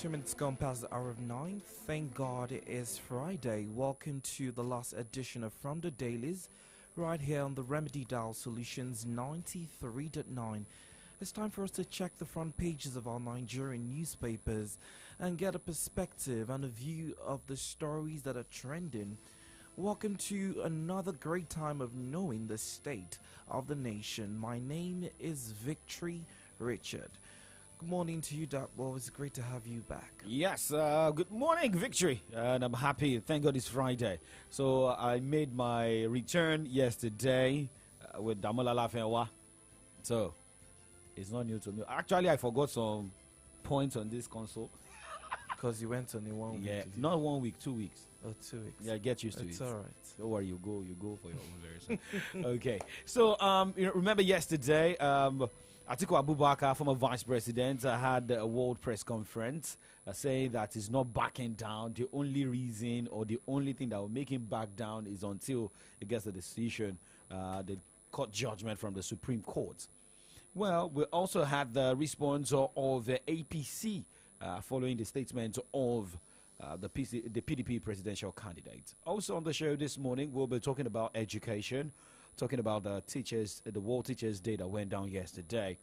2 minutes gone past the hour of 9. Thank God it is Friday. Welcome to the last edition of From the Dailies, right here on the Remedy Dial Solutions 93.9. It's time for us to check the front pages of our Nigerian newspapers and get a perspective and a view of the stories that are trending. Welcome to another great time of knowing the state of the nation. My name is Victory Richard. Good morning to you, Doc. Well, it's great to have you back. Yes, good morning, Victory. And I'm happy. Thank God it's Friday. So I made my return yesterday with Damola Lafenwa. So it's not new to me. Actually, I forgot some points on this console. Because you went on a 1 week. Yeah, not 1 week, 2 weeks. Oh, 2 weeks. Yeah, get used to It's it. all right. Don't worry, you go for your own very soon. Okay. So remember yesterday, Atiku Abubakar, former vice president, had a world press conference saying that he's not backing down. The only reason or the only thing that will make him back down is until he gets the decision, the court judgment from the Supreme Court. Well, we also had the response of the APC following the statement of the PDP presidential candidate. Also on the show this morning, we'll be talking about education, talking about the teachers, the World Teachers Day that went down yesterday.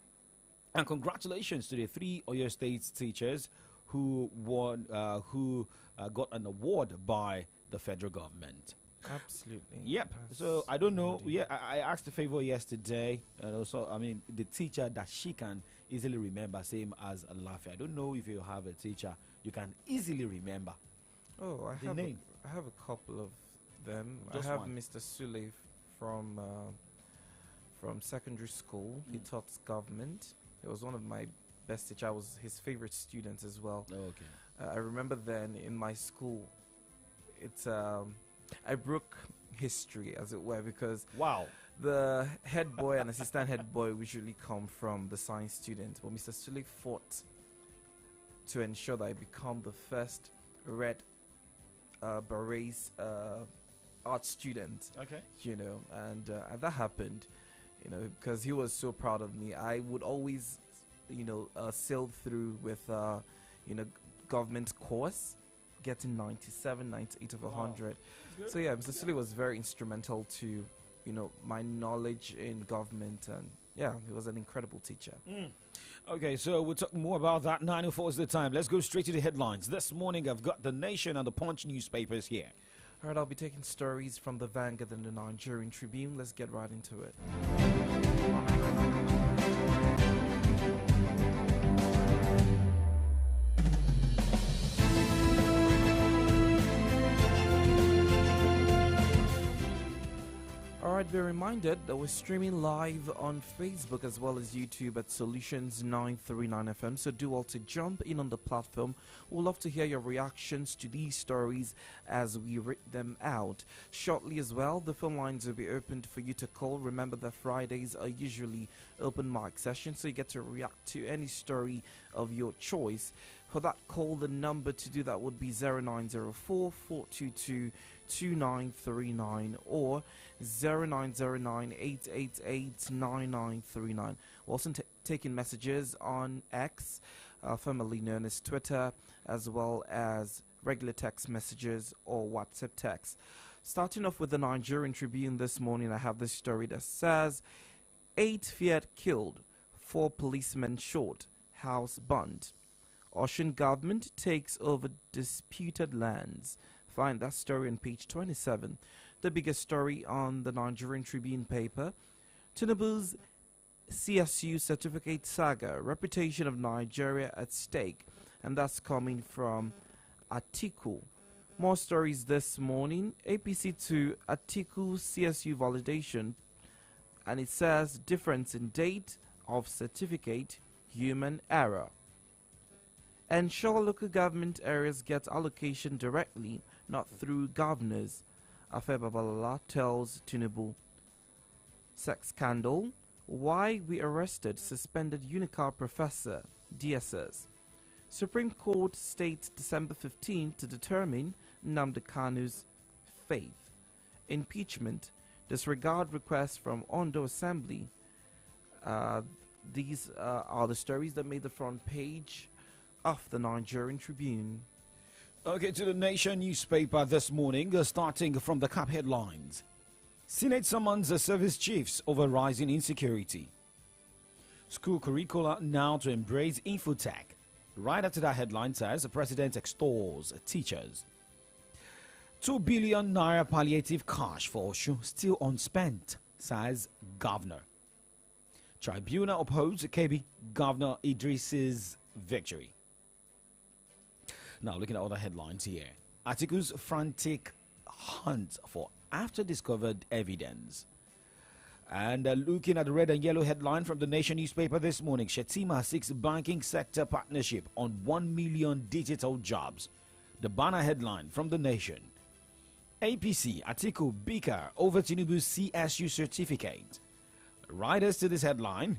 And congratulations to the 3 Oyo State teachers who won, who got an award by the federal government. Absolutely. Yep. So I don't know. Yeah, I asked the favor yesterday, and also, I mean, the teacher that she can easily remember, same as Lafi. I don't know if you have a teacher you can easily remember. Oh, I have a couple of them. Just I have one. Mr. Sule from secondary school. He taught government. He was one of my best teachers. I was his favorite student as well. Okay. I remember then in my school, I broke history, as it were, because Wow. the head boy and assistant head boy usually come from the science student. But Mr. Sule fought to ensure that I become the first red berets art student, Okay. and that happened, because he was so proud of me. I would always, sail through with, government course, getting 97, 98 of 100. So yeah, Mr. Sule was very instrumental to, my knowledge in government, and yeah, he was an incredible teacher. Okay, so we'll talk more about that. 9:04 is the time. Let's go straight to the headlines. This morning, I've got The Nation and The Punch newspapers here. All right, I'll be taking stories from the Vanguard and the Nigerian Tribune. Let's get right into it. Alright, be reminded that we're streaming live on Facebook as well as YouTube at Solutions 939 FM. So do also jump in on the platform. We'd love to hear your reactions to these stories as we read them out. Shortly as well, the phone lines will be opened for you to call. Remember that Fridays are usually open mic sessions, so you get to react to any story of your choice. For that call, the number to do that would be 0904 422 2939 or 0909 888 9939. We're also taking messages on X, formerly known as Twitter, as well as regular text messages or WhatsApp text. Starting off with the Nigerian Tribune this morning, I have this story that says 8 feared killed, 4 policemen shot, house burned. Ocean government takes over disputed lands. Find that story on page 27. The biggest story on the Nigerian Tribune paper. Tinubu's CSU certificate saga, reputation of Nigeria at stake. And that's coming from Atiku. More stories this morning. APC to Atiku CSU validation. And it says difference in date of certificate, human error. Ensure local government areas get allocation directly, not through governors. Afe Babalala tells Tinubu. Sex scandal. Why we arrested suspended UNICAR professor, DSS. Supreme Court states December 15 to determine Nnamdi Kanu's fate. Impeachment. Disregard request from Ondo Assembly. These are the stories that made the front page of the Nigerian Tribune. Okay, to the Nation newspaper this morning, starting from the cap headlines. Senate summons the service chiefs over rising insecurity. School curricula now to embrace infotech. Right after that headline says the president extols teachers. 2 billion naira palliative cash for Oshu still unspent, says governor. Tribunal upholds KB Governor Idris's victory. Now looking at other headlines here. Articles frantic hunt for after discovered evidence. And looking at the red and yellow headline from the Nation newspaper this morning, Shettima seeks banking sector partnership on 1 million digital jobs. The banner headline from the Nation. APC Atiku Bika over Tinubu's CSU certificate. Riders to this headline,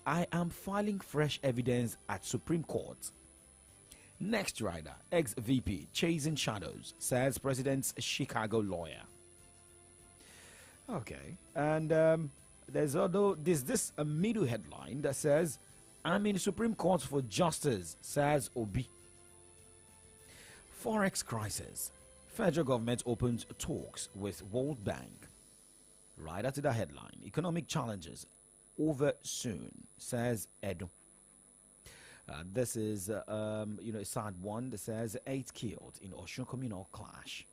I am filing fresh evidence at Supreme Court. Next rider, ex-VP chasing shadows, says President's Chicago lawyer. Okay, and there's this a middle headline that says, I'm in Supreme Court for justice, says Obi. Forex crisis. Federal government opens talks with World Bank. Right after the headline, economic challenges over soon, says Edo. This is, a sad one that says 8 killed in Osun communal clash.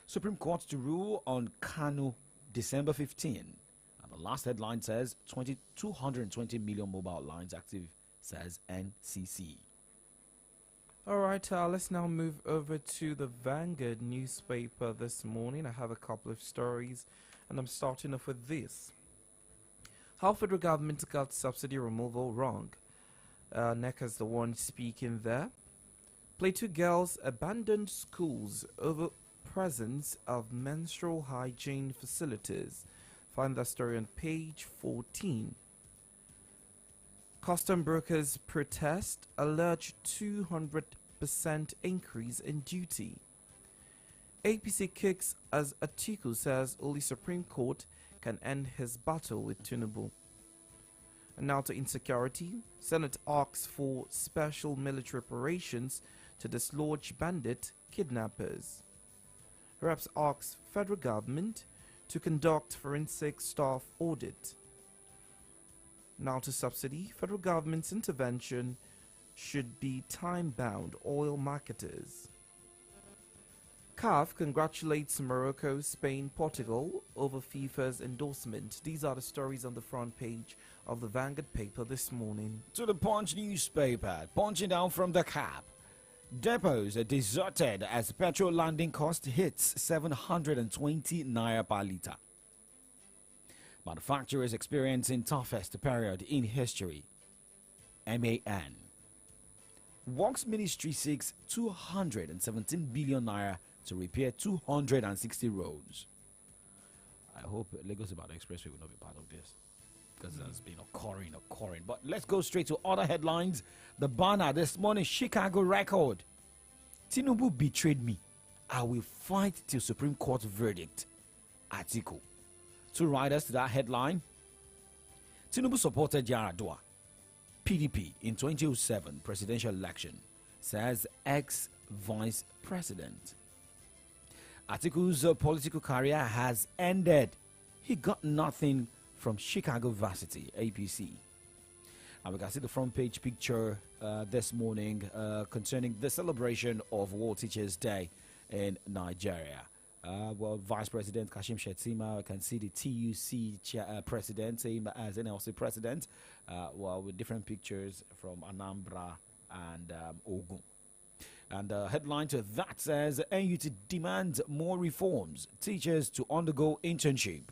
Supreme Court to rule on Kano December 15. And the last headline says 220 million mobile lines active, says NCC. All right, let's now move over to the Vanguard newspaper this morning. I have a couple of stories, and I'm starting off with this. How federal government got subsidy removal wrong. NECA's the one speaking there. Plateau girls abandoned schools over presence of menstrual hygiene facilities. Find that story on page 14. Custom brokers protest alleged 200% increase in duty. APC kicks as Atiku says only Supreme Court can end his battle with Tinubu. And now to insecurity. Senate asks for special military operations to dislodge bandit kidnappers. Reps asks federal government to conduct forensic staff audit. Now to subsidy. Federal government's intervention should be time-bound oil marketers. CAF congratulates Morocco, Spain, Portugal over FIFA's endorsement. These are the stories on the front page of the Vanguard paper this morning. To the Punch newspaper, punching down from the cap. Depots are deserted as petrol landing cost hits 720 naira per litre. Manufacturers experiencing toughest period in history. MAN. Works Ministry seeks 217 billion naira to repair 260 roads. I hope Lagos Ibadan Expressway will not be part of this, because it has been occurring. But let's go straight to other headlines. The banner this morning, Chicago record. Tinubu betrayed me. I will fight till Supreme Court verdict. Atiku. Two riders to that headline. Tinubu supported Yaradua, PDP in 2007 presidential election, says ex-vice president. Atiku's political career has ended. He got nothing from Chicago Varsity, APC. And we can see the front page picture this morning concerning the celebration of World Teachers Day in Nigeria. Vice President Kashim Shettima, can see the TUC president, same as NLC president, with different pictures from Anambra and Ogun. And the headline to that says, NUT demands more reforms, teachers to undergo internship.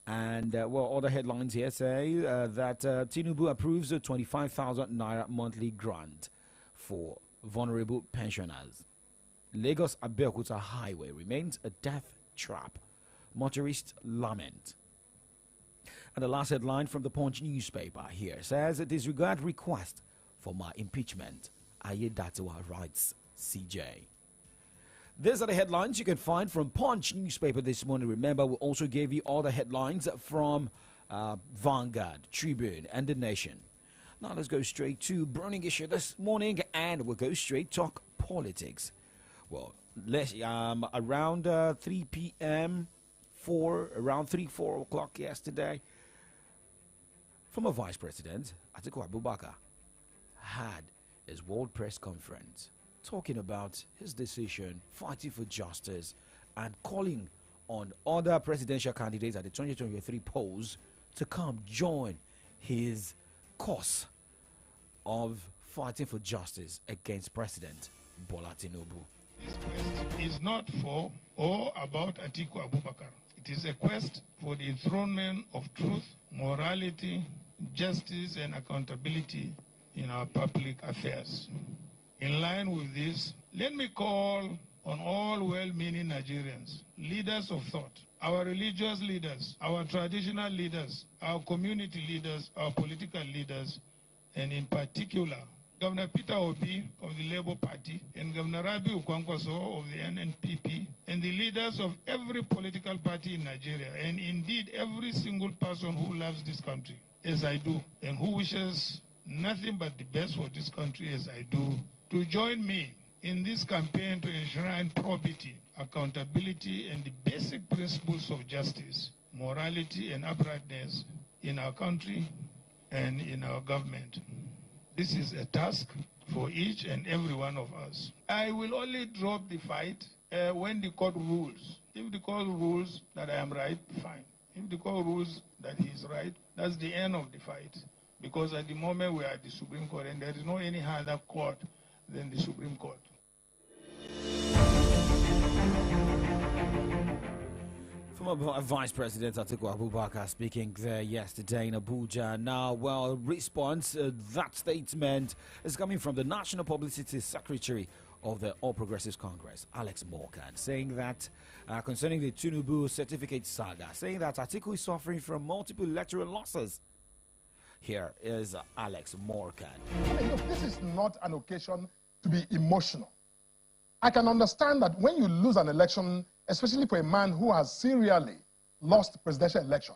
And other headlines here say that Tinubu approves a 25,000 naira monthly grant for vulnerable pensioners. Lagos Abeokuta highway remains a death trap. Motorists lament. And the last headline from the Punch newspaper here says, disregard request for my impeachment. Ayedatiwa writes CJ. These are the headlines you can find from Punch newspaper this morning. Remember, we also gave you all the headlines from Vanguard, Tribune, and The Nation. Now let's go straight to burning issue this morning, and we'll go straight talk politics. Well, let's around 3 p.m. around 4 o'clock yesterday, former Vice President Atiku Abubakar had his World Press Conference talking about his decision, fighting for justice, and calling on other presidential candidates at the 2023 polls to come join his cause of fighting for justice against President Bola Tinubu. This quest is not for or about Atiku Abubakar. It is a quest for the enthronement of truth, morality, justice, and accountability in our public affairs. In line with this, let me call on all well-meaning Nigerians, leaders of thought, our religious leaders, our traditional leaders, our community leaders, our political leaders, and in particular, Governor Peter Obi of the Labour Party and Governor Rabiu Kwankwaso of the NNPP, and the leaders of every political party in Nigeria, and indeed every single person who loves this country, as I do, and who wishes nothing but the best for this country as I do, to join me in this campaign to enshrine probity, accountability, and the basic principles of justice, morality, and uprightness in our country and in our government. This is a task for each and every one of us. I will only drop the fight when the court rules. If the court rules that I am right, fine. If the court rules that he is right, that's the end of the fight. Because at the moment we are at the Supreme Court, and there is no any other court than the Supreme Court. Former Vice President Atiku Abubakar speaking there yesterday in Abuja. Now, well, response, that statement is coming from the National Publicity Secretary of the All Progressives Congress, Alex Morgan, saying that concerning the Tinubu certificate saga, saying that Atiku is suffering from multiple electoral losses. Here is Alex Morgan. I mean, look, this is not an occasion to be emotional. I can understand that when you lose an election, especially for a man who has serially lost the presidential election,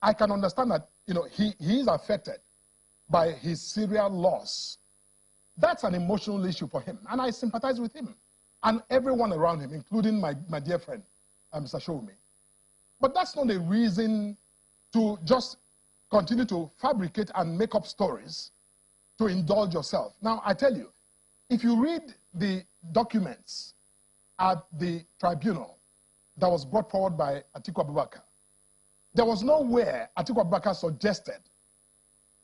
I can understand that, he is affected by his serial loss. That's an emotional issue for him, and I sympathize with him and everyone around him, including my dear friend, Mr. Shoumi. But that's not a reason to just continue to fabricate and make up stories to indulge yourself. Now, I tell you, if you read the documents at the tribunal that was brought forward by Atiku Abubakar, there was nowhere Atiku Abubakar suggested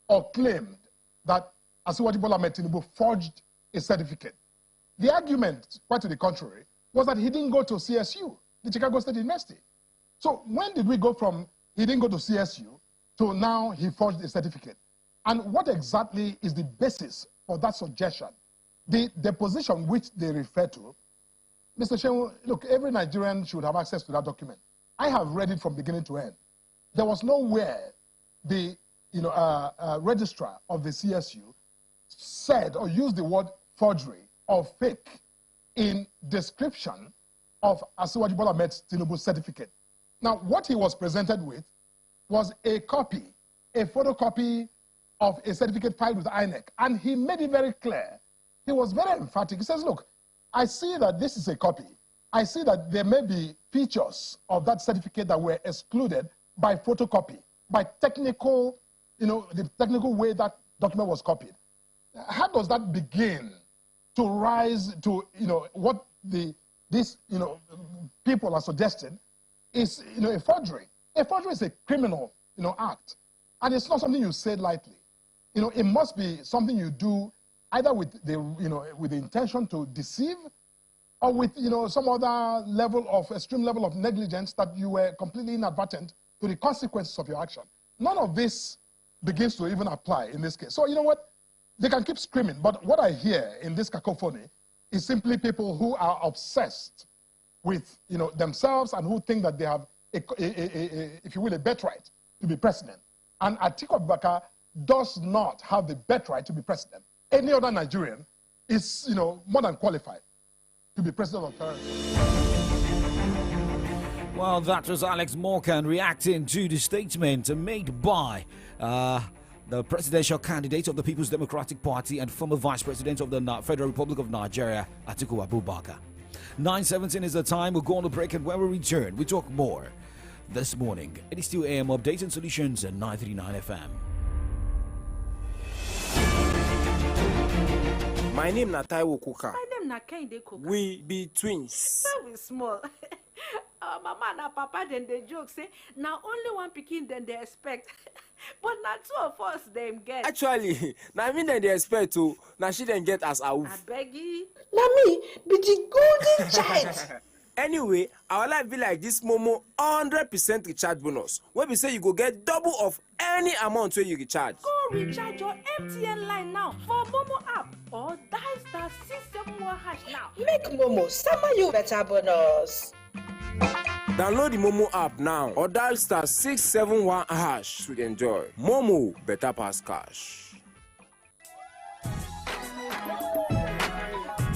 or claimed that Asiwaju Bola Ahmed Tinubu forged a certificate. The argument, quite to the contrary, was that he didn't go to CSU, the Chicago State University. So when did we go from he didn't go to CSU to now he forged a certificate? And what exactly is the basis for that suggestion? The position which they refer to, Mr. Shehu, look, every Nigerian should have access to that document. I have read it from beginning to end. There was nowhere the registrar of the CSU said or used the word forgery or fake in description of Asiwaju Bola Ahmed Tinubu's certificate. Now, what he was presented with was a copy, a photocopy of a certificate filed with INEC, and he made it very clear. He was very emphatic. He says, look, I see that this is a copy. I see that there may be features of that certificate that were excluded by photocopy, by technical, the technical way that document was copied. How does that begin to rise to, what these people are suggesting is, a forgery? A forgery is a criminal, act. And it's not something you say lightly. It must be something you do either with the, with the intention to deceive or with, some other level of, extreme level of negligence that you were completely inadvertent to the consequences of your action. None of this begins to even apply in this case. So, you know what? They can keep screaming, but what I hear in this cacophony is simply people who are obsessed with, themselves and who think that they have, if you will, a birthright to be president. And Atiku Abubakar does not have the birthright to be president. Any other Nigerian is, more than qualified to be president of Territory. Well, that was Alex Morgan reacting to the statement made by the presidential candidate of the People's Democratic Party and former vice president of the Federal Republic of Nigeria, Atiku Abubakar. 9:17 is the time. We'll go on the break, and when we return, we talk more this morning. It is still AM Update and Solutions at 939 FM. My name na Taiwo Kuka. My name na Kende Kuka. We be twins. We small. Mama and papa then they joke say now only one pikin then they expect. But not two of us them get. Actually, na me then they expect to. Na she then get as a wolf. I beg you. Na me be the golden child. Anyway, our life be like this Momo 100% recharge bonus. Where we say you go get double of any amount where you recharge. Go recharge your MTN line now for Momo app or dial *671# now. Make Momo summer you better bonus. Download the Momo app now or dial *671# to enjoy. Momo, better pass cash.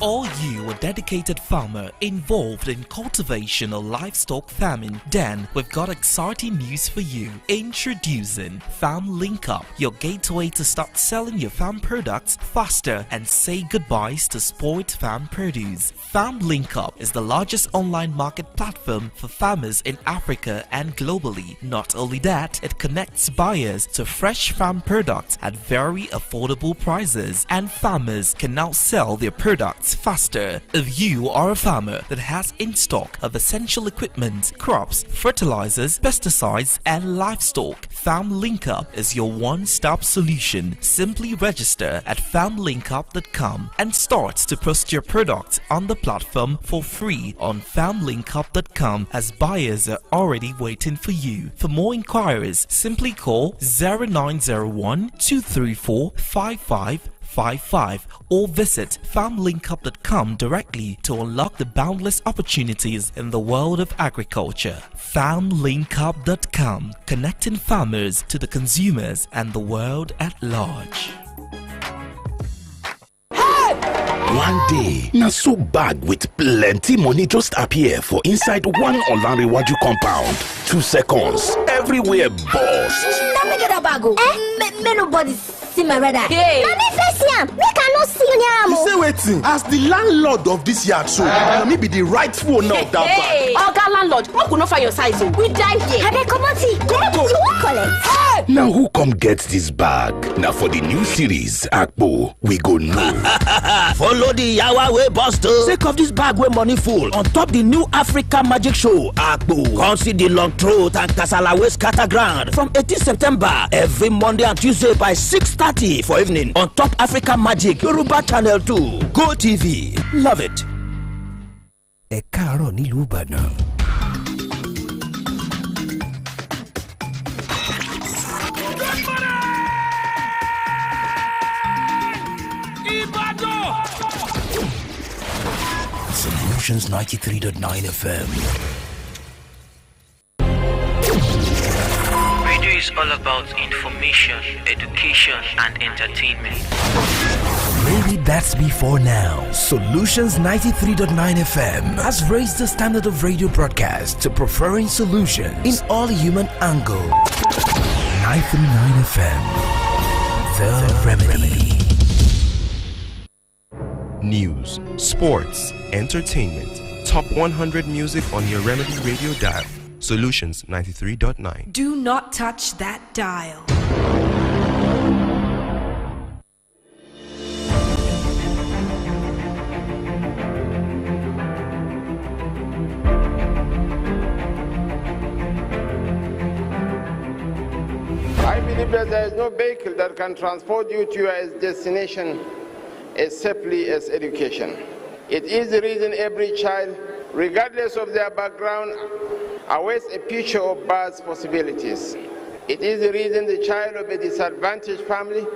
Are you a dedicated farmer involved in cultivation or livestock farming? Then we've got exciting news for you. Introducing Farm Link Up, your gateway to start selling your farm products faster and say goodbyes to spoiled farm produce. Farm Link Up is the largest online market platform for farmers in Africa and globally. Not only that, it connects buyers to fresh farm products at very affordable prices, and farmers can now sell their products faster. If you are a farmer that has in stock of essential equipment, crops, fertilizers, pesticides, and livestock, Farm Link Up is your one-stop solution. Simply register at farmlinkup.com and start to post your product on the platform for free on farmlinkup.com, as buyers are already waiting for you. For more inquiries, simply call 0901 234 5555 or visit farmlinkup.com directly to unlock the boundless opportunities in the world of agriculture. Farmlinkup.com, connecting farmers to the consumers and the world at large. One day, na so bag with plenty money just appear for inside one Olanrewaju compound. 2 seconds, everywhere burst. Let me get a bag. May nobody see my red eye. Hey. Let me face him. We cannot see you now. You say waiting, as the landlord of this yard, so me be the rightful owner of that Hey, Oga landlord, what could not find your size? We die here. Have they come on? See, you won't collect. Now who come get this bag? Now for the new series, Akbo, we go know. Follow the Yawa way buster. Take off this bag where money full. On top the new Africa Magic Show, Akbo. Come see the long throat and Kasala way scatter ground from 18 September every Monday and Tuesday by 6:30 for evening on Top Africa Magic Yoruba Channel 2. Go TV. Love it. E caro ni Lubana. Solutions 93.9 FM. Radio is all about information, education, and entertainment. Maybe that's before now. Solutions 93.9 FM has raised the standard of radio broadcast to preferring solutions in all human angle. 939 FM, the remedy. News, sports, entertainment, top 100 music on your Remedy radio dial. Solutions 93.9. Do not touch that dial. I believe that there is no vehicle that can transport you to your destination as safely as education. It is the reason every child, regardless of their background, awaits a future of vast possibilities. It is the reason the child of a disadvantaged family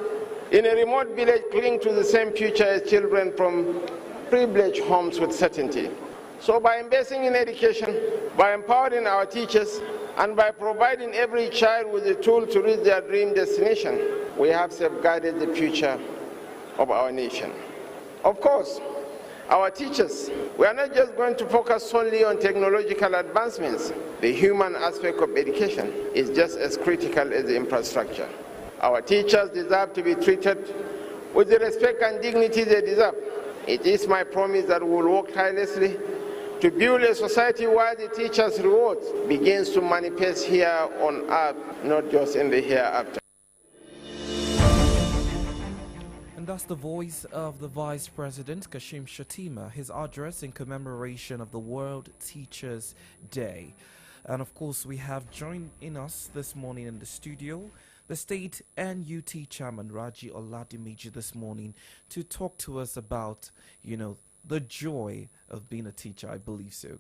in a remote village cling to the same future as children from privileged homes with certainty. So by investing in education, by empowering our teachers, and by providing every child with a tool to reach their dream destination, we have safeguarded the future of our nation. Of course, our teachers, we are not just going to focus solely on technological advancements. The human aspect of education is just as critical as the infrastructure. Our teachers deserve to be treated with the respect and dignity they deserve. It is my promise that we will work tirelessly to build a society where the teachers' rewards begins to manifest here on earth, not just in the hereafter. And that's the voice of the Vice President, Kashim Shettima, his address in commemoration of the World Teachers' Day. And of course, we have joining us this morning in the studio the State NUT Chairman, Raji Oladimeji, this morning to talk to us about, the joy of being a teacher. I believe so.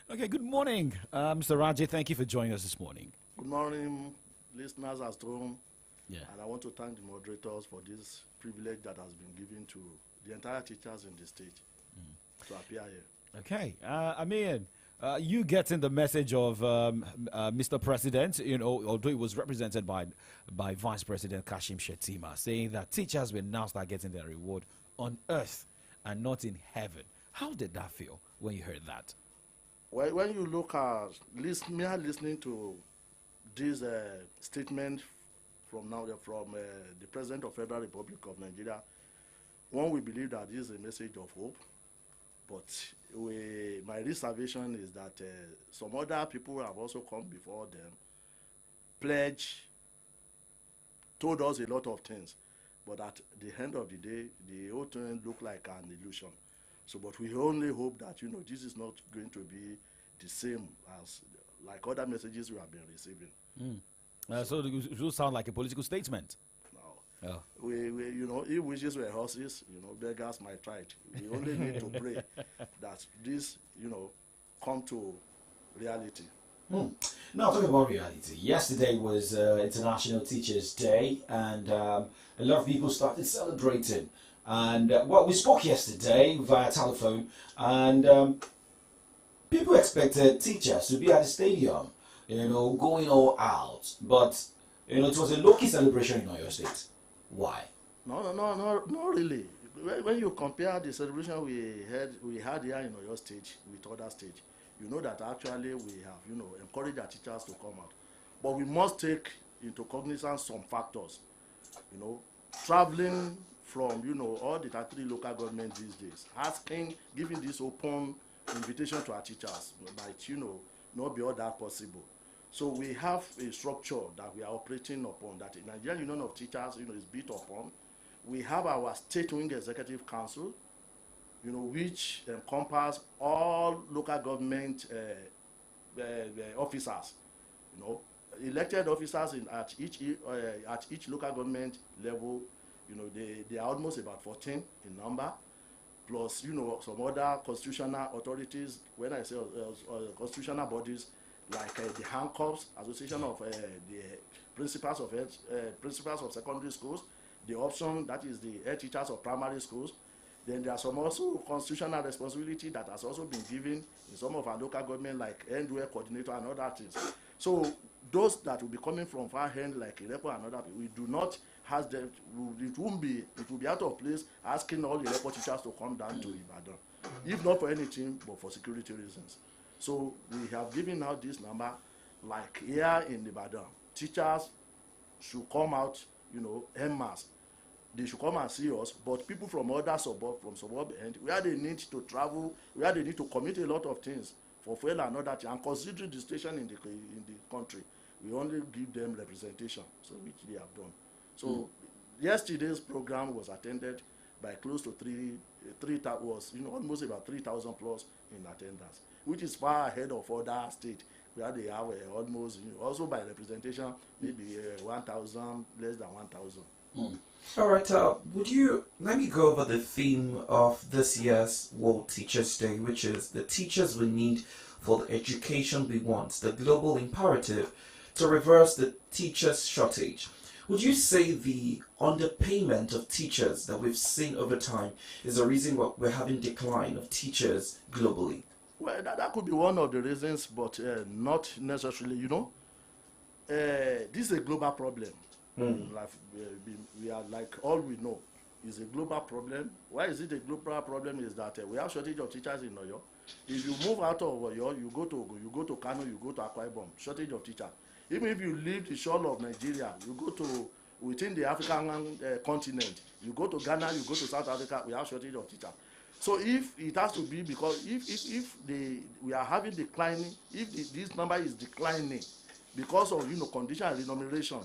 Okay, good morning, Mr. Raji. Thank you for joining us this morning. Good morning, listeners at home. Yeah. And I want to thank the moderators for this privilege that has been given to the entire teachers in the state to appear here. Okay, Amin, you getting the message of Mr. President, although it was represented by Vice President Kashim Shettima, saying that teachers will now start getting their reward on earth and not in heaven. How did that feel when you heard that? Well, when you look at listening to this statement from the President of Federal Republic of Nigeria, one, we believe that this is a message of hope. But my reservation is that some other people have also come before them, told us a lot of things. But at the end of the day, the whole thing looked like an illusion. So, but we only hope that, this is not going to be the same as like other messages we have been receiving. So it will sound like a political statement. No. If wishes were horses, beggars might try it. We only need to pray that this, come to reality. Now, talking about reality, yesterday was International Teachers' Day, and a lot of people started celebrating. And we spoke yesterday via telephone, and people expected teachers to be at the stadium, going all out. But it was a low-key celebration in Oyo State. Why? No, not really. When you compare the celebration we had here in Oyo State with other states, you know that actually we have, encouraged our teachers to come out. But we must take into cognizance some factors. Traveling from, all the 33 local governments these days, giving this open invitation to our teachers might, not be all that possible. So we have a structure that we are operating upon, that the Nigerian Union of Teachers, is built upon. We have our State Wing Executive Council, which encompass all local government officers, elected officers at each local government level. They are almost about 14 in number, plus some other constitutional authorities. When I say constitutional bodies, like the handcuffs, Association of the Principals of Secondary Schools, the option, that is the head teachers of primary schools. Then there are some also constitutional responsibility that has also been given in some of our local government, like end-wear coordinator and other things. So those that will be coming from far end, like Irepo and other people, we do not ask them. It will be out of place asking all the Irepo teachers to come down to Ibadan, if not for anything, but for security reasons. So we have given out this number, like here in Ibadan, teachers should come out, en masse. They should come and see us, but people from other suburb end, where they need to travel, where they need to commit a lot of things for fuel and other things, and considering the situation in the country, we only give them representation, so which they have done. So yesterday's program was attended by close to almost about 3,000 plus in attendance, which is far ahead of other states where they have almost, also by representation, maybe 1,000, less than 1,000. All right, let me go over the theme of this year's World Teachers' Day, which is the teachers we need for the education we want, the global imperative to reverse the teachers' shortage. Would you say the underpayment of teachers that we've seen over time is the reason why we're having decline of teachers globally? Well, that could be one of the reasons, but not necessarily, this is a global problem. We are like all we know is a global problem. Why is it a global problem? Is that we have shortage of teachers in Oyo. If you move out of Oyo, you go to Kano, you go to Akwa Ibom, shortage of teachers. Even if you leave the shore of Nigeria, you go to within the African continent, you go to Ghana, you go to South Africa, we have shortage of teachers. So if it has to be because if we are having declining, if this number is declining because of conditional remuneration,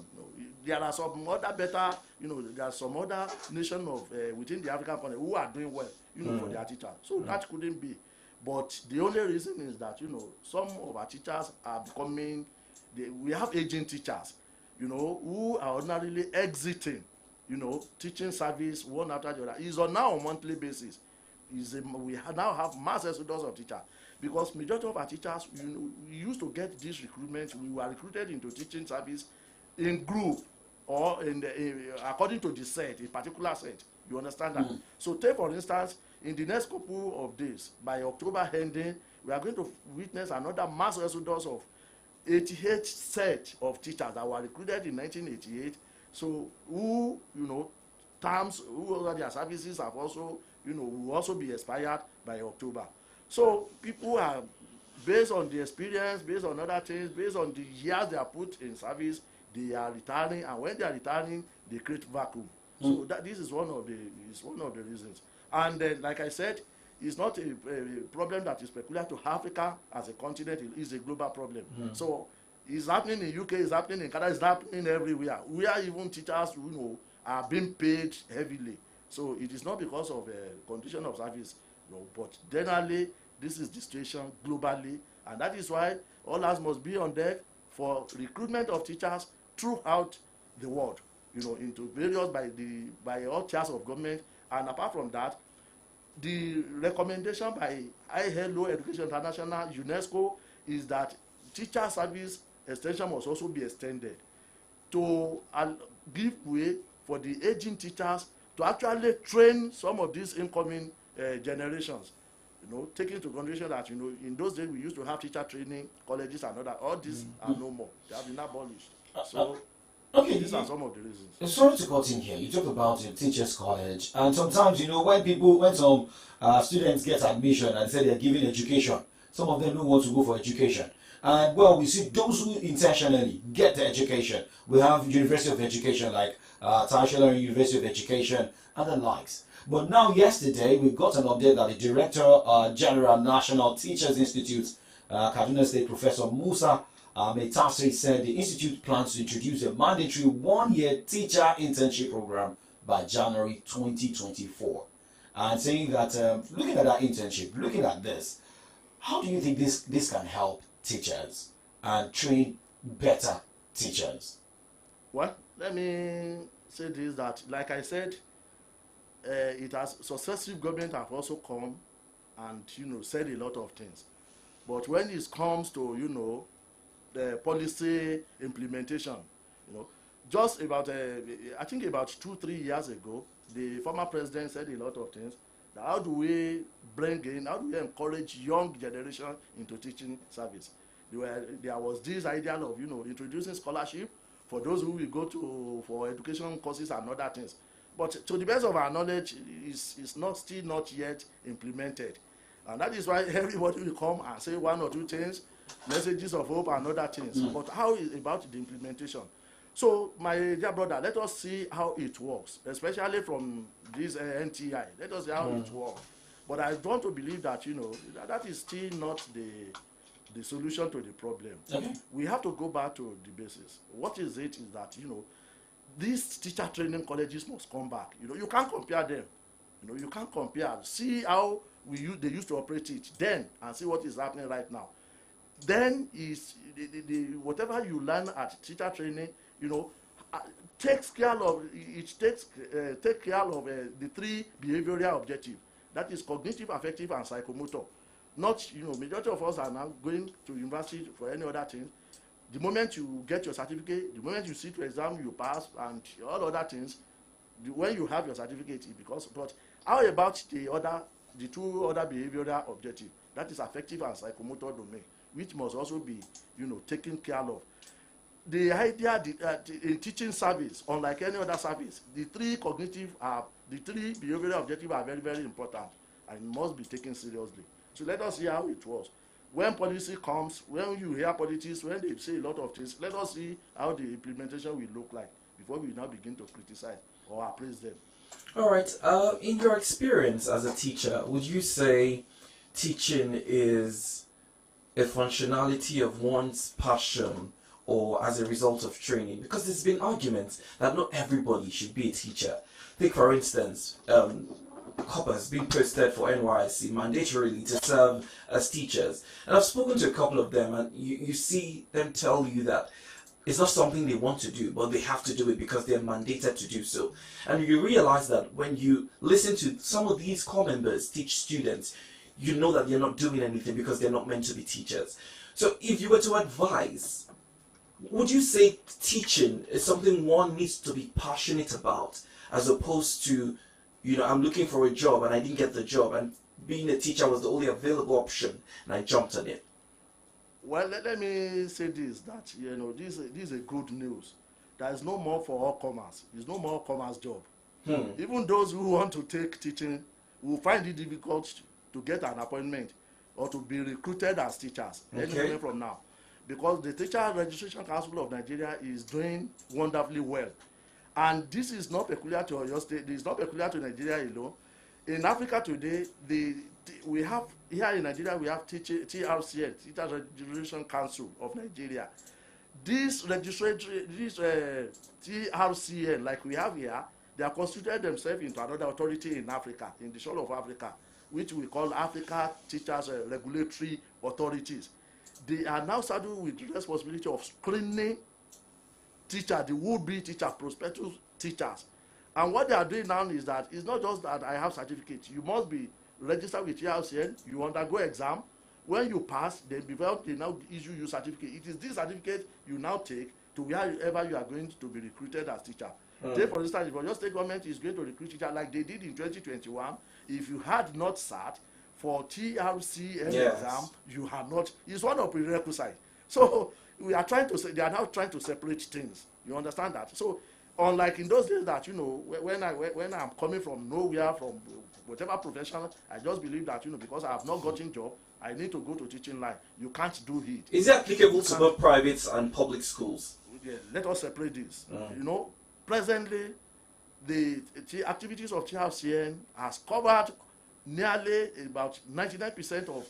there are some other better, there are some other nation of within the African continent who are doing well, for their teachers. So that couldn't be. But the only reason is that some of our teachers are becoming, we have aging teachers, who are ordinarily exiting, teaching service one after the other. It's on now on monthly basis. We now have mass exodus of teachers because majority of our teachers, we used to get this recruitment. We were recruited into teaching service in group or according to the set, a particular set. You understand that? So take for instance, in the next couple of days, by October ending, we are going to witness another mass exodus of 88 set of teachers that were recruited in 1988. So who, terms, who their services have also, will also be expired by October. So people are, based on the experience, based on other things, based on the years they are put in service, they are retiring, and when they are retiring, they create vacuum. So this is one of the reasons. And like I said, it's not a problem that is peculiar to Africa as a continent. It is a global problem. So it's happening in UK, it's happening in Canada, it's happening everywhere. We are even teachers who are being paid heavily. So it is not because of condition of service, but generally this is the situation globally, and that is why all hands must be on deck for recruitment of teachers throughout the world, into various by all tiers of government. And apart from that, the recommendation by ILO, Education International, UNESCO, is that teacher service extension must also be extended to give way for the aging teachers to actually train some of these incoming generations. Taking into consideration that in those days we used to have teacher training colleges and all these are no more. They have been abolished. So okay, these are some of the reasons. Sorry to cut in here. You talk about a teachers' college, and sometimes when some students get admission and say they're giving education, some of them don't want to go for education. And we see those who intentionally get the education. We have University of Education like Tertiary University of Education and the likes. But now yesterday we got an update that the Director General National Teachers Institute, Kaduna State Professor Musa Metasi, said the institute plans to introduce a mandatory one-year teacher internship program by January 2024. And saying that, looking at that internship, looking at this, how do you think this can help teachers and train better teachers? Well, let me say this, that like I said, it has successive government have also come and said a lot of things. But when it comes to the policy implementation, just about I think about 2-3 years ago, the former president said a lot of things. How do we encourage young generation into teaching service? There was this idea of introducing scholarship for those who will go for education courses and other things. But to the best of our knowledge, it's still not yet implemented. And that is why everybody will come and say one or two things, messages of hope and other things. But how is about the implementation? So, my dear brother, let us see how it works, especially from this NTI. Let us see how it works. But I want to believe that, that is still not the solution to the problem. Okay. We have to go back to the basis. What is it is that, these teacher training colleges must come back. You can't compare them. You can't compare. See how they used to operate it then and see what is happening right now. Then is whatever you learn at teacher training, takes care of the 3 behavioral objectives. That is cognitive, affective, and psychomotor. Not, majority of us are now going to university for any other thing. The moment you get your certificate, the moment you sit to exam, you pass, and all other things, when you have your certificate, it becomes. But how about the 2 other behavioral objectives? That is affective and psychomotor domain, which must also be, taken care of. The idea in teaching service, unlike any other service, the 3 behavioral objectives are very, very important and must be taken seriously. So let us see how it works. when policy comes, when you hear politics, when they say a lot of things, let us see how the implementation will look like before we now begin to criticize or appraise them. All right. In your experience as a teacher, would you say teaching is a functionality of one's passion or as a result of training? Because there's been arguments that not everybody should be a teacher. Take, for instance, coppers being posted for NYSC mandatorily to serve as teachers. And I've spoken to a couple of them, and you see them tell you that it's not something they want to do, but they have to do it because they're mandated to do so. And you realize that when you listen to some of these corps members teach students, you know that they're not doing anything because they're not meant to be teachers. So if you were to advise, would you say teaching is something one needs to be passionate about, as opposed to, you know, I'm looking for a job and I didn't get the job, and being a teacher was the only available option and I jumped on it? Well, let me say this, that, you know, this is a good news. There is no more for all commerce. There's no more commerce job. Even those who want to take teaching will find it difficult to get an appointment or to be recruited as teachers anywhere from now, because the Teacher Registration Council of Nigeria is doing wonderfully well. And this is not peculiar to Oyo State. It is not peculiar to Nigeria alone. In Africa today, we have, here in Nigeria, we have TRCN, Teacher Registration Council of Nigeria. This TRCN, like we have here, they have constituted themselves into another authority in Africa, in the whole of Africa, which we call Africa Teachers Regulatory Authorities. They are now saddled with the responsibility of screening teachers, the would-be teachers, prospective teachers. And what they are doing now is that it's not just that I have certificates. You must be registered with TRCN, you undergo exam. When you pass, they now issue you certificate. It is this certificate you now take to wherever you are going to be recruited as teacher. Take, for instance, if your state government is going to recruit teacher like they did in 2021, if you had not sat for TRCN exam, you have not. It's one of the prerequisites. So we are trying to say, they are now trying to separate things. You understand that? So unlike in those days that, you know, when I'm coming from nowhere, from whatever profession, I just believe that, you know, because I have not gotten job, I need to go to teaching line. You can't do it. Is it applicable to both private and public schools? Yeah, let us separate this. You know, presently, the activities of TRCN has covered nearly about 99% of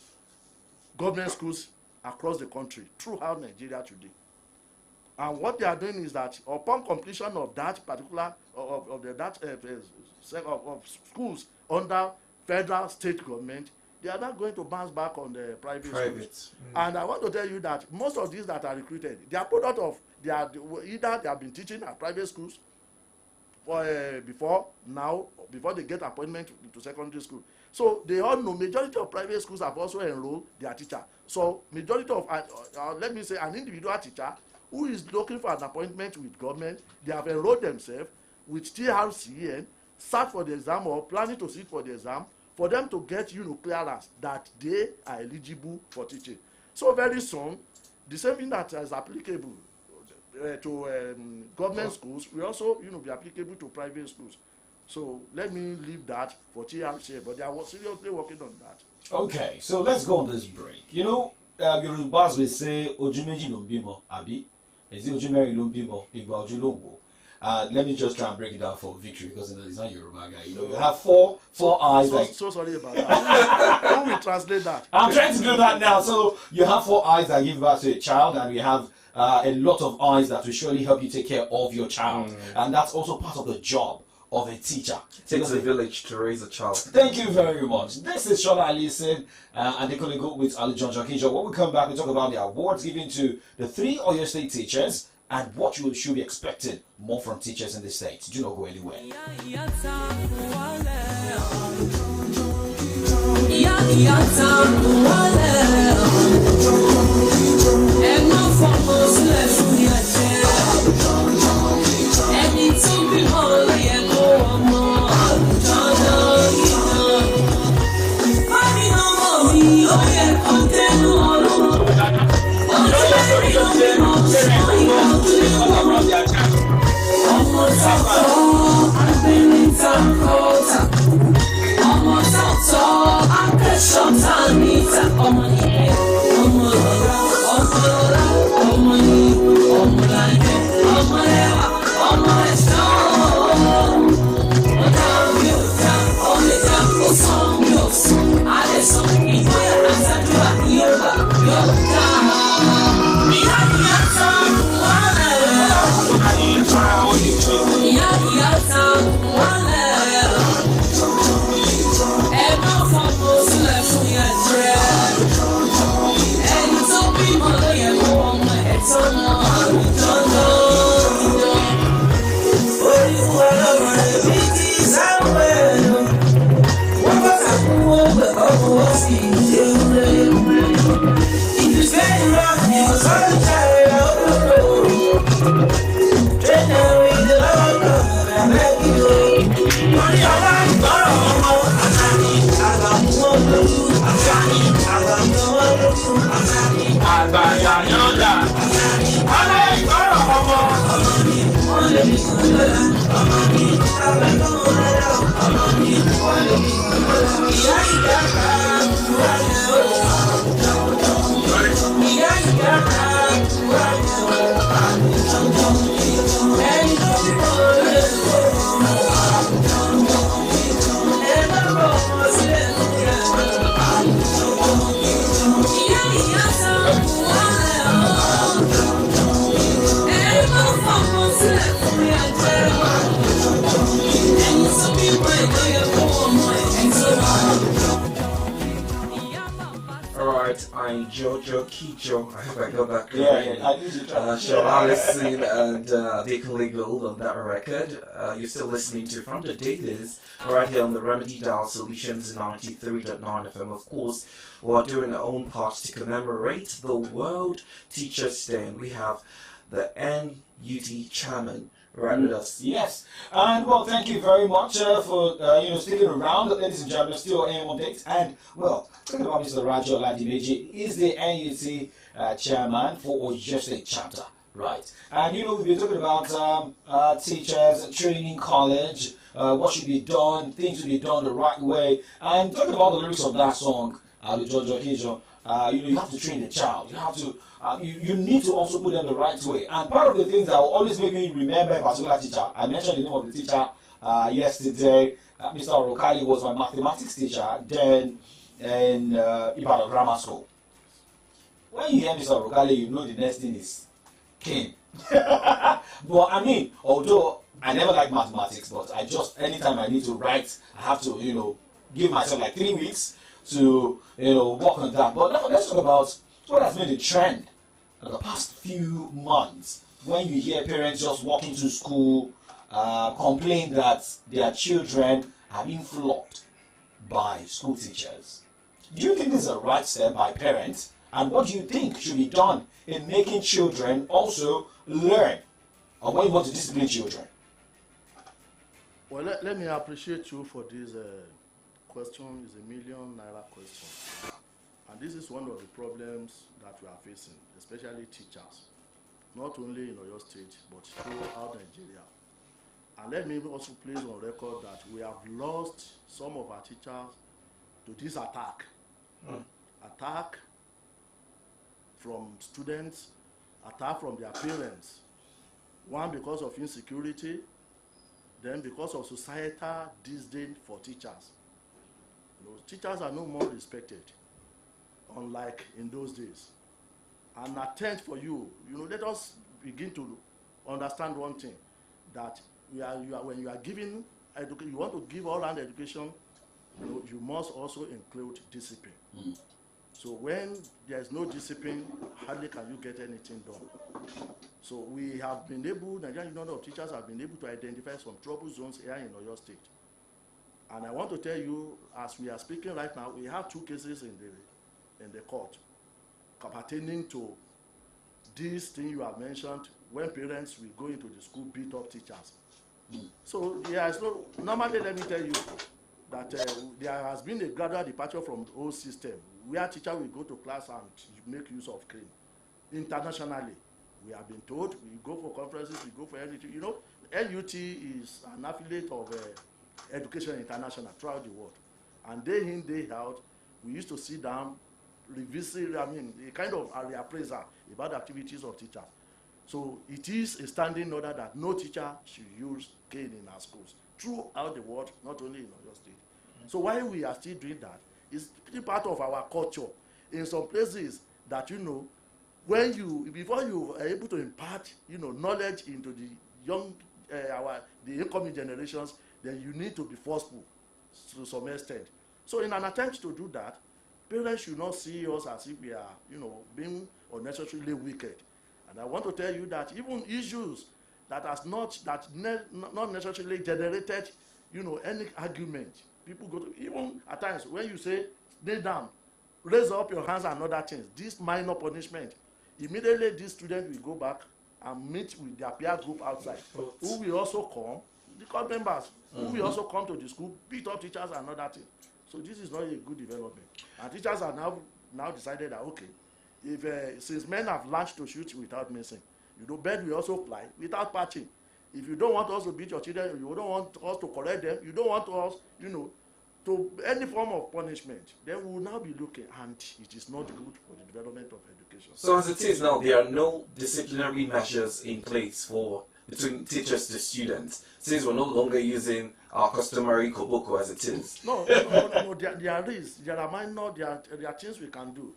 government schools across the country, throughout Nigeria today. And what they are doing is that upon completion of that particular, of schools under federal, state government, they are not going to bounce back on the private schools. And I want to tell you that most of these that are recruited, they are product of, either they have been teaching at private schools before they get appointment to secondary school. So they all know majority of private schools have also enrolled their teacher. So majority of, let me say, an individual teacher who is looking for an appointment with government, they have enrolled themselves with TRCN, sat for the exam or planning to sit for the exam, for them to get, you know, clearance that they are eligible for teaching. So very soon, the same thing that is applicable to government schools will also, you know, be applicable to private schools. So let me leave that for TRCN, but they are seriously working on that. Okay, so let's go on this break. You know, Yorubas will say, Ojumeji no bimo, abi. Is it Ojumeri no bimo, igba ojulogo? Let me just try and break it down for Victory, because it's not Yoruba guy. You know, you have four eyes. So sorry about that. Who will translate that? I'm trying to do that now. So you have 4 eyes that give birth to a child, and we have a lot of eyes that will surely help you take care of your child. And that's also part of the job of a teacher. It takes a village to raise a child. Thank you very much. This is Shola Alison and they're going to go with Ali John Jakinjo. When we come back, we talk about the awards given to the 3 Oyo State teachers and what you should be expecting more from teachers in the state. Do not go anywhere. I'm Jojo Kicho. I hope I got that correct. Sean Allison and Deacon Gold on that record. You're still listening to From the Dailies right here on the Remedy Dial Solutions 93.9 FM. Of course, we're doing our own part to commemorate the World Teachers' Day. And we have the NUT chairman right with us. Yes, and well, thank you very much for sticking around, ladies and gentlemen. Still AM updates, and well, talking about Mr. Raja Oladimeji, is the NUT chairman for Oyo State chapter, right? And we've been talking about teachers, training college, what should be done, things to be done the right way, and talking about the lyrics of that song, the Jojo Kijo. You have to train the child. You have to. You need to also put them the right way. And part of the things that will always make me remember a particular teacher, I mentioned the name of the teacher yesterday. Mr. Orokali was my mathematics teacher then in Ibadan Grammar School. When you hear Mr. Orokali, you know the next thing is king. But I mean, although I never liked mathematics, but I just, anytime I need to write, I have to, give myself like 3 weeks to, work on that. But now let's talk about what has been the trend in the past few months when you hear parents just walking to school complain that their children are being flogged by school teachers. Do you think this is a right step by parents? And what do you think should be done in making children also learn or when you want to discipline children? Well, let me appreciate you for this question. It's a #1 million question. And this is one of the problems that we are facing, especially teachers, not only in Oyo State, but throughout Nigeria. And let me also place on record that we have lost some of our teachers to this attack. Attack from students, attack from their parents. One, because of insecurity, then because of societal disdain for teachers. Teachers are no more respected, unlike in those days. An attempt for you, let us begin to understand one thing, that when you are giving education, you want to give all-round education, you must also include discipline. So when there is no discipline, hardly can you get anything done. So we have been able, Nigerian Union of Teachers have been able to identify some trouble zones here in Oyo State. And I want to tell you, as we are speaking right now, we have 2 cases in the court pertaining to this thing you have mentioned, when parents will go into the school, beat up teachers. So there is no, normally let me tell you that there has been a gradual departure from the old system, where teachers will go to class and make use of cane. Internationally, we have been told, we go for conferences, we go for anything. NUT is an affiliate of Education International throughout the world. And day in, day out, we used to sit down, revisit, a kind of a reappraisal about the activities of teachers. So it is a standing order that no teacher should use cane in our schools throughout the world, not only in Oyo State. So why we are still doing that is part of our culture. In some places that, when before you are able to impart, knowledge into the young, the incoming generations, then you need to be forceful to some extent. So in an attempt to do that, parents should not see us as if we are, being unnecessarily wicked. And I want to tell you that even issues that not necessarily generated, any argument, people go to, even at times when you say, kneel down, raise up your hands and other things, this minor punishment, immediately this student will go back and meet with their peer group outside, who will also come, the court members, who will also come to the school, beat up teachers and other things. So this is not a good development. And teachers are now decided that, okay, if since men have learned to shoot without missing, bed will also fly without patching. If you don't want us to beat your children, you don't want us to correct them, you don't want us, to any form of punishment, then we will now be looking, and it is not good for the development of education. So as it is now, there are no disciplinary measures in place between teachers to students, since we're no longer using our customary koboko as it is. No, there is. There are minor, there are things we can do.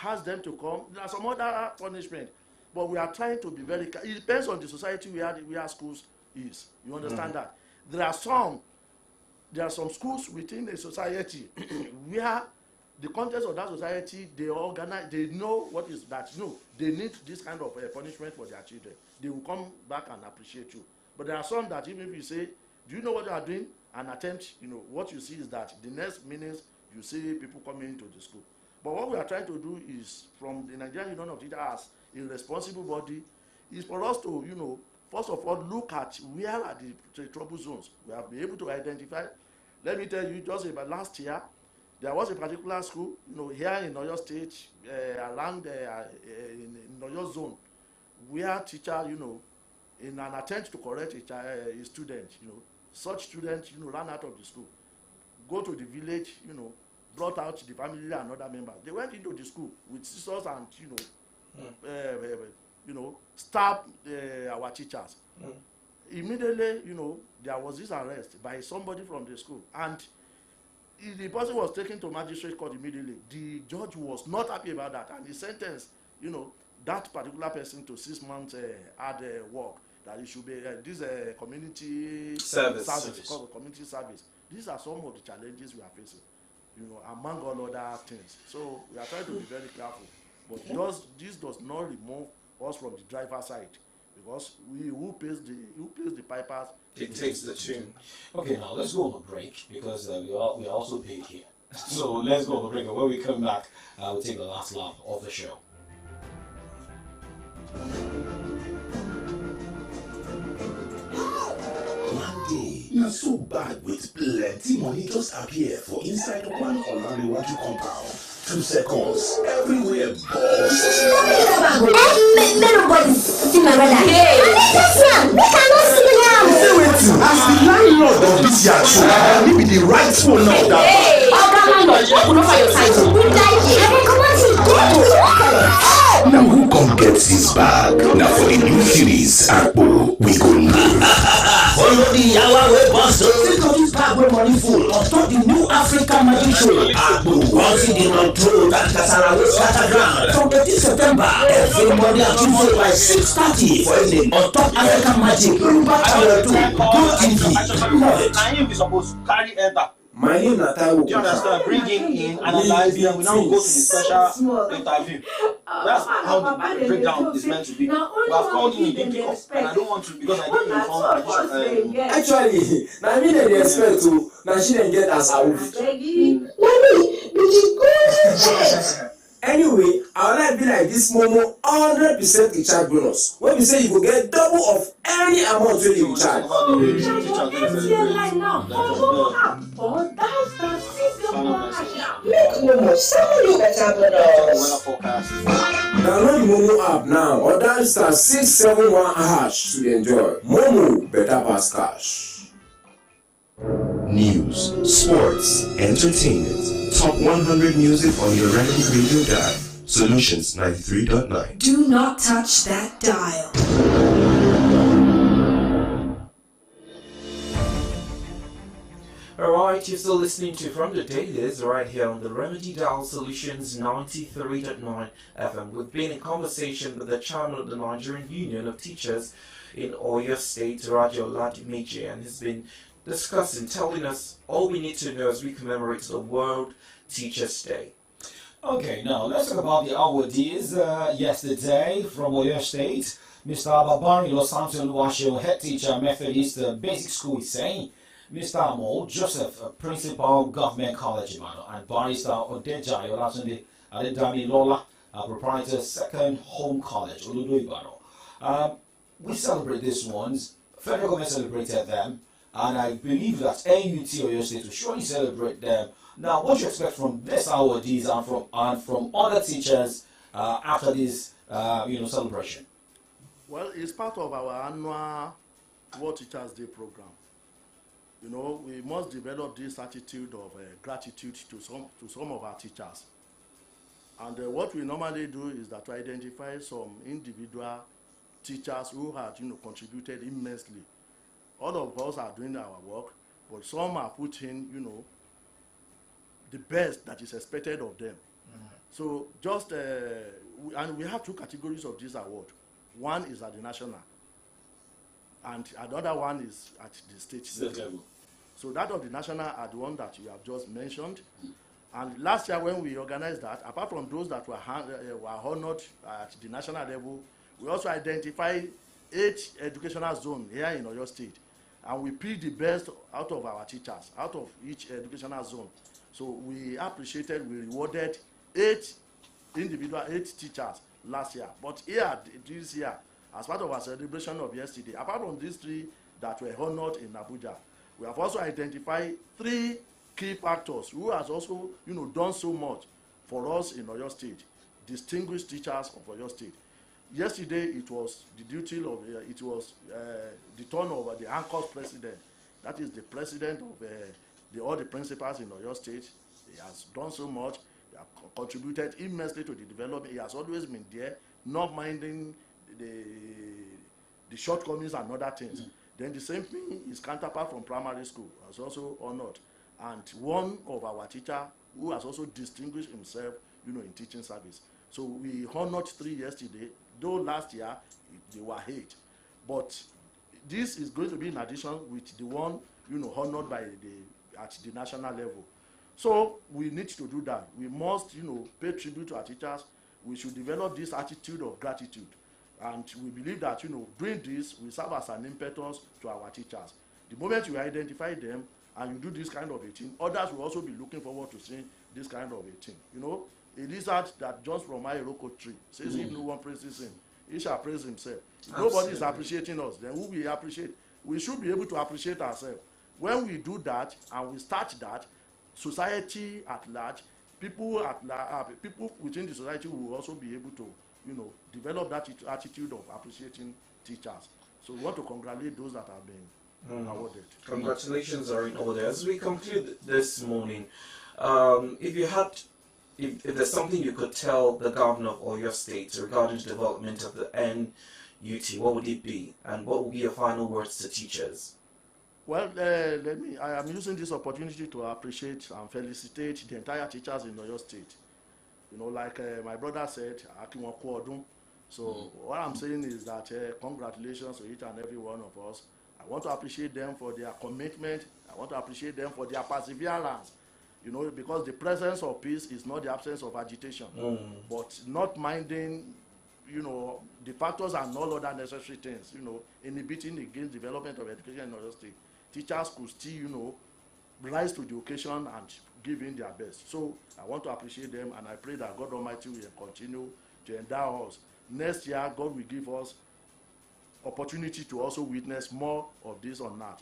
Ask them to come. There are some other punishment, but we are trying to be very careful. It depends on the society where schools is. You understand that? There are some schools within a society where the context of that society, they organize, they know what is that. They need this kind of punishment for their children. They will come back and appreciate you. But there are some that even if you say, do you know what you are doing? An attempt, what you see is that the next minutes you see people coming into the school. But what we are trying to do is, from the Nigerian Union of Teachers as a responsible body, is for us to, first of all, look at where are the trouble zones. We have been able to identify. Let me tell you, just about last year, there was a particular school, here in Oyo State, around in Oyo zone, where teacher, in an attempt to correct a student, such student, ran out of the school, go to the village, brought out the family and other members. They went into the school with scissors and, stabbed our teachers. Immediately, there was this arrest by somebody from the school, and the person was taken to magistrate court immediately. The judge was not happy about that, and he sentenced, that particular person to 6 months hard work. That it should be this community service, called community service. These are some of the challenges we are facing, among all other things. So we are trying to be very careful, but this does not remove us from the driver's side, because who pays the pipers, it takes the tune. Okay, now let's go on a break, because we are also paid here. So let's go on a break, and when we come back, we'll take the last lap of the show. Not so bad with plenty money just appear for inside of one Olaniwaju compound. 2 seconds, everywhere balls. Nobody see my brother. Hey, we cannot see now. As the landlord of this yard, he be the rightful now. Hey, landlord, what could offer your title? We die here. Now who come get this bag? Now for the new series, Akpo, we go live. Already our way boss. Think of this bag where money full. On top the new African Magic Show. Akpo, once in the long road and Kasarawe scatter ground. From 18 September, every Monday and Tuesday by 6:30 for evening. On top African Magic, Yoruba Channel 2, Go TV. Now him is supposed to carry enter. My name is Natawo. Do you understand? Bring him in, analyze them. We now go to the special interview. That's how the breakdown is meant to be. We have called him, he didn't pick up, and I don't want to because I didn't inform. Actually, I mean they expect to. Now she didn't get as a roof. Anyway, our life be like this Momo 100% recharge bonus. When we say you go get double of any amount when you recharge. Make Momo sell you better bonus. Download the Momo app now or dial *671# to enjoy. Momo better pass cash. News, sports, entertainment. Top 100 music on your Remedy Radio dial. Solutions 93.9. Do not touch that dial. Alright, you're still listening to From the Dailies right here on the Remedy Dial Solutions 93.9 FM. We've been in conversation with the chairman of the Nigerian Union of Teachers in Oyo State, Raja Oladimeji, and he's been discussing, telling us all we need to know as we commemorate the World Teachers' Day. Okay, now let's talk about the awardees. Yesterday from Oyo State, Mr. Babari Losanto Luasho, head teacher, Methodist Basic School, is saying, Mr. Amo Joseph, Principal Government College, and Barrister Odeja Olatunde Adedami Lola, proprietor Second Home College, Oludo Ibano. We celebrate these ones. Federal government celebrated them, and I believe that NUT Oyo State will surely celebrate them. Now, what do you expect from this awardees and from other teachers after this, celebration? Well, it's part of our annual World Teachers' Day program. You know, we must develop this attitude of gratitude to some of our teachers. And what we normally do is that to identify some individual teachers who had, contributed immensely. All of us are doing our work, but some are putting, the best that is expected of them. So just, and we have two categories of this award. One is at the national, and another one is at the state level. So that of the national are the one that you have just mentioned. And last year when we organized that, apart from those that were honored at the national level, we also identified 8 educational zones here in Oyo State. And we picked the best out of our teachers, out of each educational zone. So we rewarded 8 teachers last year. But here, this year, as part of our celebration of yesterday, apart from these 3 that were honored in Abuja, we have also identified 3 key factors who has also, done so much for us in Oyo State, distinguished teachers of Oyo State. Yesterday, it was the duty of, the turn of the ANCOS president. That is the president of all the principals in Oyo State. He has done so much. He has contributed immensely to the development. He has always been there, not minding the shortcomings and other things. Then the same thing is counterpart from primary school, has also honored. And one of our teacher who has also distinguished himself, in teaching service. So we honored 3 yesterday, though last year they were 8. But this is going to be in addition with the one, honored by at the national level. So we need to do that. We must, pay tribute to our teachers. We should develop this attitude of gratitude. And we believe that, doing this will serve as an impetus to our teachers. The moment you identify them and you do this kind of a thing, others will also be looking forward to seeing this kind of a thing. A lizard that jumps from my iroko tree says, if no one praises him, he shall praise himself. If nobody is appreciating us, then who will appreciate? We should be able to appreciate ourselves. When we do that and we start that, society at large, people within the society will also be able to, develop that attitude of appreciating teachers. So we want to congratulate those that have been awarded. Congratulations are in order. As we conclude this morning, if there's something you could tell the governor of Oyo State regarding the development of the NUT, what would it be? And what would be your final words to teachers? Well, I am using this opportunity to appreciate and felicitate the entire teachers in Oyo State. Like my brother said, so what I'm saying is that congratulations to each and every one of us. I want to appreciate them for their commitment. I want to appreciate them for their perseverance. Because the presence of peace is not the absence of agitation, but not minding, the factors and all other necessary things, inhibiting against development of education in Oyo State. Teachers could still, rise to the occasion and give in their best. So I want to appreciate them, and I pray that God Almighty will continue to endow us. Next year, God will give us opportunity to also witness more of this on earth.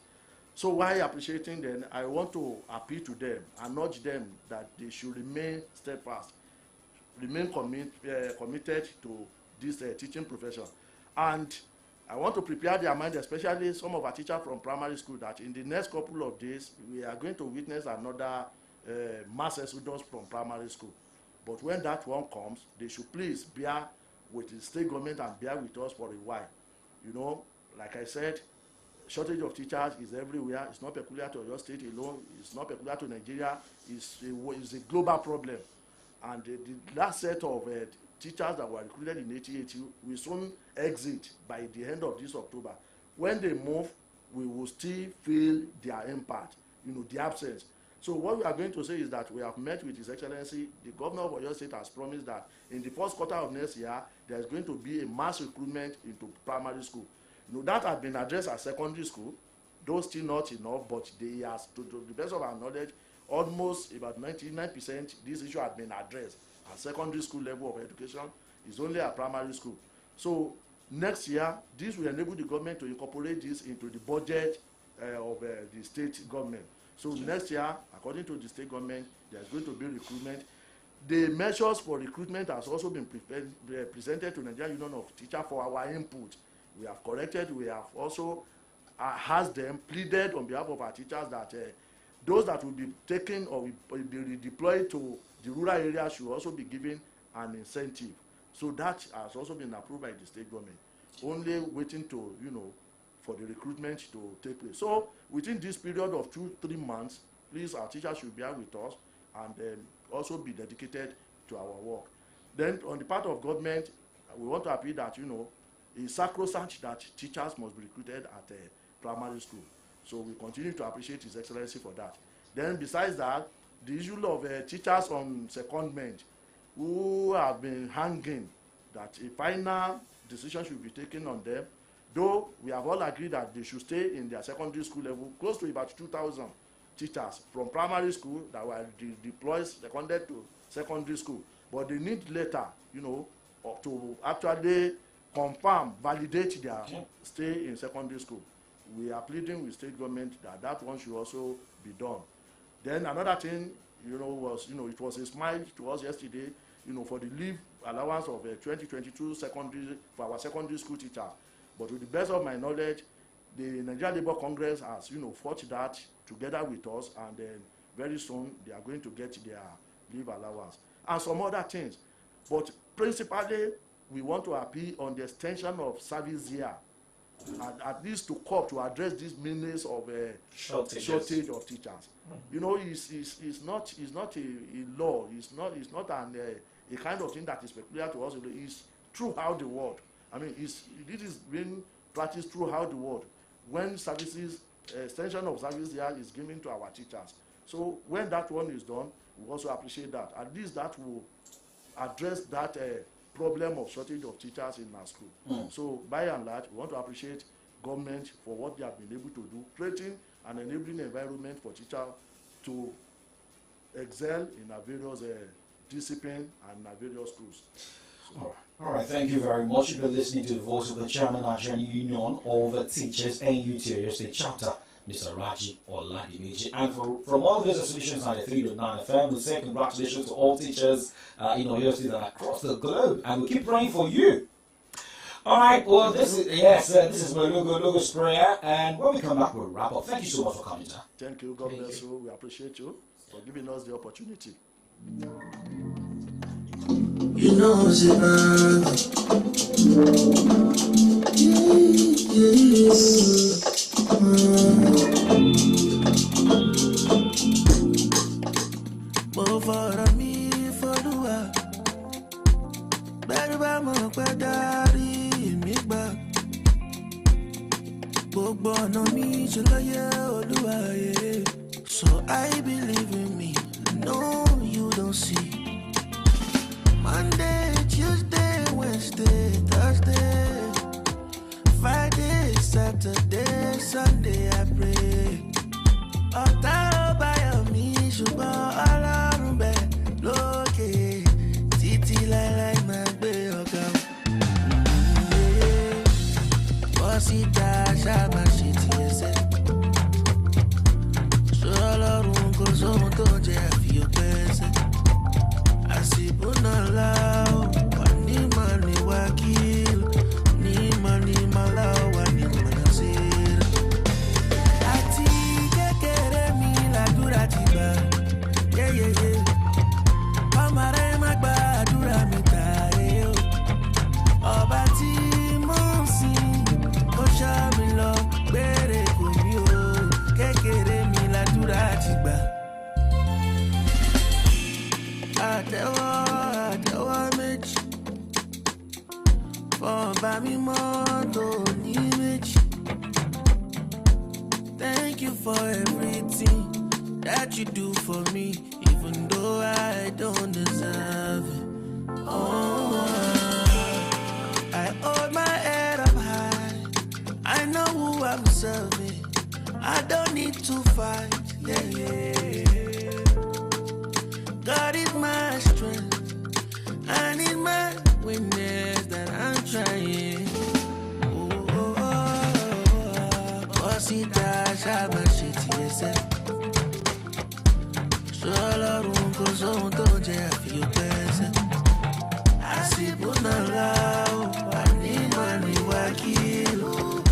So while appreciating them, I want to appeal to them and urge them that they should remain steadfast, remain committed to this teaching profession. And I want to prepare their mind, especially some of our teachers from primary school, that in the next couple of days, we are going to witness another mass exodus from primary school. But when that one comes, they should please bear with the state government and bear with us for a while. Like I said, shortage of teachers is everywhere. It's not peculiar to your state alone. It's not peculiar to Nigeria. It's a global problem. And the last set of teachers that were recruited in 1980 will soon exit by the end of this October. When they move, we will still feel their impact, the absence. So what we are going to say is that we have met with His Excellency. The governor of Oyo State has promised that in the first quarter of next year, there is going to be a mass recruitment into primary school. That has been addressed at secondary school, though still not enough, but they has, to the best of our knowledge, almost about 99% this issue has been addressed at secondary school level of education. It's only at primary school. So next year, this will enable the government to incorporate this into the budget of the state government. So next year, according to the state government, there's going to be recruitment. The measures for recruitment has also been presented to Nigerian Union of Teachers for our input. We have corrected. We have also asked them, pleaded on behalf of our teachers that those that will be taken or will be redeployed to the rural areas should also be given an incentive. So that has also been approved by the state government. Only waiting to, for the recruitment to take place. So within this period of 2-3 months, please, our teachers should be here with us and also be dedicated to our work. Then on the part of government, we want to appeal that, it's sacrosanct that teachers must be recruited at primary school. So we continue to appreciate His Excellency for that. Then besides that, the issue of teachers on secondment who have been hanging, that a final decision should be taken on them. Though we have all agreed that they should stay in their secondary school level, close to about 2,000 teachers from primary school that were deployed, seconded to secondary school. But they need later, to actually confirm, validate their stay in secondary school. We are pleading with state government that that one should also be done. Then another thing, was, it was a smile to us yesterday, for the leave allowance of 2022 secondary, for our secondary school teachers. But to the best of my knowledge, the Nigerian Labour Congress has, fought that together with us, and then very soon they are going to get their leave allowance and some other things. But principally, we want to appeal on the extension of service year, at least to cope to address this menace of shortage of teachers. It's not a law. It's not a kind of thing that is peculiar to us. It's throughout the world. I mean, it is being practiced throughout the world. When services, extension of service year is given to our teachers. So when that one is done, we also appreciate that. At least that will address that problem of shortage of teachers in our school. So by and large, we want to appreciate government for what they have been able to do, creating an enabling environment for teachers to excel in our various disciplines and our various schools. So, all right, thank you very much. You've been listening to the voice of the Chairman of Nigerian Union of the Teachers NUT Oyo State Chapter, Mr. Raji Oladimeji. And from all the Solutions 93.9 FM, we say congratulations to all teachers in Oyo State and across the globe. And we keep praying for you. All right, well, this is my Logos prayer. And when we come back, we'll wrap up. Thank you so much for coming, sir. Thank you. God bless you. We appreciate you for giving us the opportunity. So I believe in me. No, you don't see. Monday, Tuesday, Wednesday, Thursday, Friday, Saturday, Sunday, I pray. Ọ̀tá báyọ̀ mi ṣùgbọ́n Ọlọ́run bẹ̀ lókè títí láíláí máa gbé ọ̀gá. Bọ́sítà ṣáàbà ṣe tiẹ̀ sẹ́. Ṣọlọ́run kò sóhun tó jẹ́ àfihàn pẹ́sẹ́. Asibunallah, wa ni'mal wakil, ni'mal wa ni'mal nasir. Àti kékeré mi làdúrà ti gbà, yeyeye. Ọmọ rẹ̀ má gbàdúrà mi tààrẹ o. Ọba tí mò ń sìn, ó ṣọ́ mi lọ, gbére kò mí o. Kékeré mi làdúrà ti gbà. Àtẹ́wọ́ méjì fọ́nba mímọ́ tó ní méjì. everything that you do for me, even though I don't deserve it. Oh, I hold my head up high. I know who I'm serving. I don't need to fight. Yeah, yeah. God is my strength. I need my witness that I'm trying. Cosita, chama, shit, yes. Solo rungo, so don't you feel best? I see Bunala, I need money, wakil.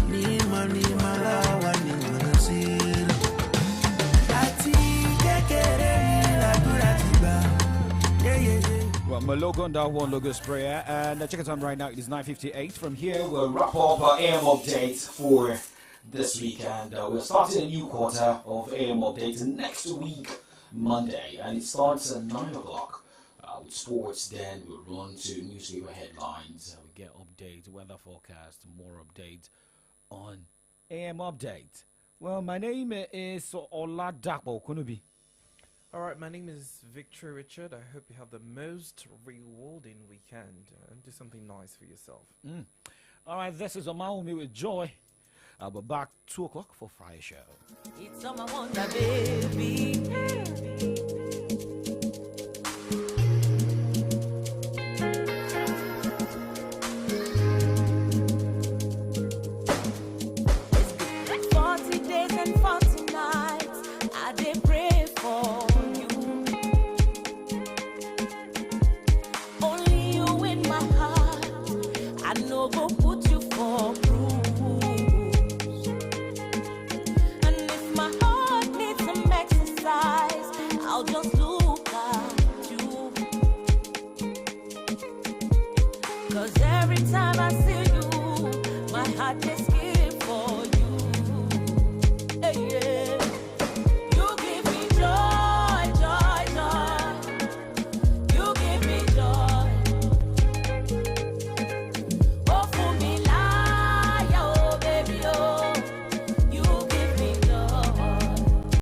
Need money, malawa, need money, see. I think I get it. Well, my logo on that one, Logos Prayer. And check it out right now. It is 9:58. From here, we'll wrap up our AM update for this weekend. We're starting a new quarter of AM updates next week, Monday. And it starts at 9 o'clock with sports. Then we'll run to newspaper headlines. We get updates, weather forecast, more updates on AM update. Well, my name is Oladapo Kunubi. All right, my name is Victor Richard. I hope you have the most rewarding weekend and do something nice for yourself. All right, this is Omaumi with Joy. I'll be back 2 o'clock for Friday show. It's on my wonder, baby. 40 days and 40 nights, I did pray for. Go put you for cruise. And if my heart needs some exercise, I'll just look at you. 'Cause every time I see you, my heart just